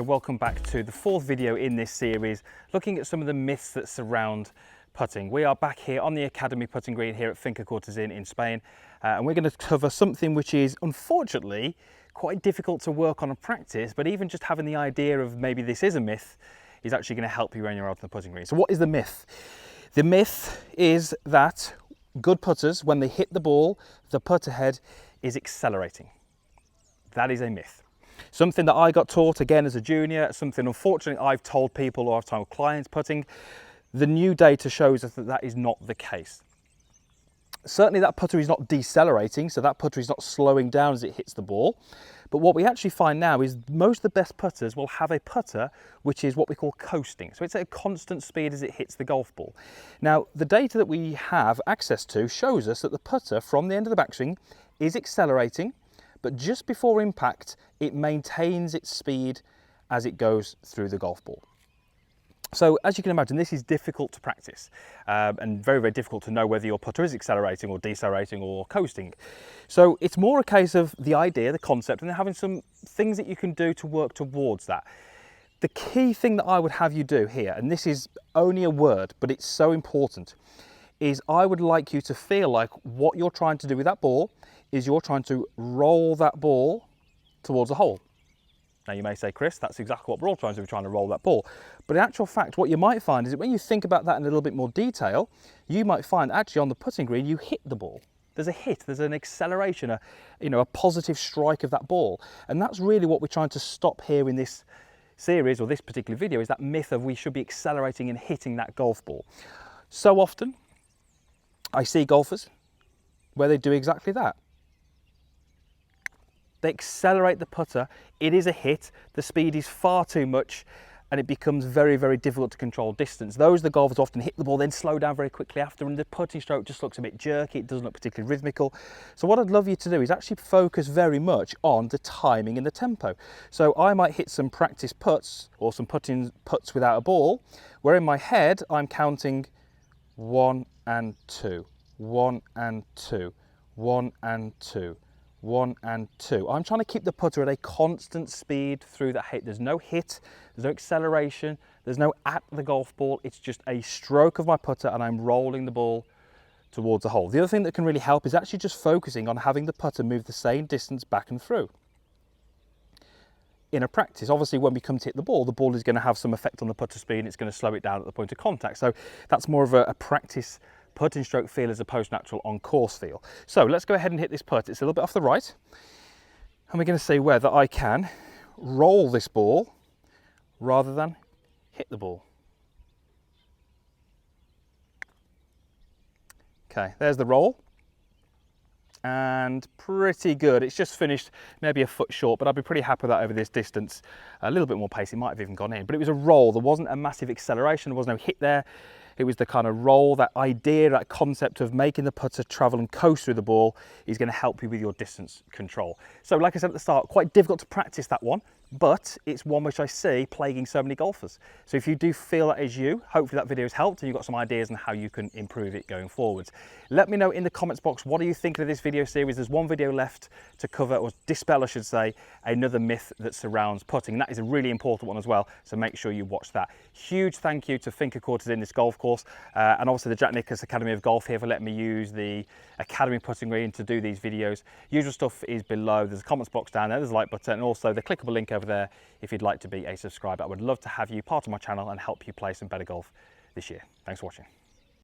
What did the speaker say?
So welcome back to the fourth video in this series, looking at some of the myths that surround putting. We are back here on the Academy putting green here at Finca Cortesín in Spain, and we're going to cover something which is unfortunately quite difficult to work on and practice, but even just having the idea of maybe this is a myth is actually going to help you when you're out on the putting green. So what is the myth? The myth is that good putters, when they hit the ball, the putter head is accelerating. That is a myth. Something that I got taught again as a junior, something unfortunately I've told people or I've told clients putting. The new data shows us that that is not the case. Certainly that putter is not decelerating, so that putter is not slowing down as it hits the ball. But what we actually find now is most of the best putters will have a putter which is what we call coasting. So it's at a constant speed as it hits the golf ball. Now, the data that we have access to shows us that the putter from the end of the backswing is accelerating, but just before impact, it maintains its speed as it goes through the golf ball. So as you can imagine, this is difficult to practice and very, very difficult to know whether your putter is accelerating or decelerating or coasting. So it's more a case of the idea, the concept, and then having some things that you can do to work towards that. The key thing that I would have you do here, and this is only a word, but it's so important, is I would like you to feel like what you're trying to do with that ball is you're trying to roll that ball towards the hole. Now you may say, Chris, that's exactly what we're all trying to do, we're trying to roll that ball. But in actual fact, what you might find is that when you think about that in a little bit more detail, you might find actually on the putting green, you hit the ball. There's a hit, there's an acceleration, a positive strike of that ball. And that's really what we're trying to stop here in this series or this particular video, is that myth of we should be accelerating and hitting that golf ball. So often, I see golfers where they do exactly that. They accelerate the putter, it is a hit, the speed is far too much, and it becomes very, very difficult to control distance. Those are the golfers often hit the ball, then slow down very quickly after, and the putting stroke just looks a bit jerky, it doesn't look particularly rhythmical. So what I'd love you to do is actually focus very much on the timing and the tempo. So I might hit some practice putts, or some putts without a ball, where in my head I'm counting 1 and 2, 1 and 2, 1 and 2. 1 and 2. I'm trying to keep the putter at a constant speed through that hit. There's no hit, there's no acceleration, there's no at the golf ball. It's just a stroke of my putter and I'm rolling the ball towards the hole. The other thing that can really help is actually just focusing on having the putter move the same distance back and through. In a practice, obviously when we come to hit the ball is going to have some effect on the putter speed and it's going to slow it down at the point of contact. So that's more of a practice putting stroke feel as opposed to natural on course feel. So let's go ahead and hit this putt. It's a little bit off the right. And we're going to see whether I can roll this ball rather than hit the ball. Okay, there's the roll. And pretty good. It's just finished maybe a foot short, but I'd be pretty happy with that over this distance. A little bit more pace, it might have even gone in, but it was a roll. There wasn't a massive acceleration, there was no hit there. It was the kind of roll, that idea, that concept of making the putter travel and coast through the ball is going to help you with your distance control. So like I said at the start, quite difficult to practice that one, but it's one which I see plaguing so many golfers. So if you do feel that is you, hopefully that video has helped and you've got some ideas on how you can improve it going forwards. Let me know in the comments box, what are you thinking of this video series? There's one video left to cover, or dispel I should say, another myth that surrounds putting. And that is a really important one as well, so make sure you watch that. Huge thank you to Finca Cortesín, this golf course, and also the Jack Nicklaus Academy of Golf here for letting me use the Academy putting green to do these videos. Usual stuff is below. There's a comments box down there, there's a like button, and also the clickable link over there if you'd like to be a subscriber. I would love to have you part of my channel and help you play some better golf this year. Thanks for watching.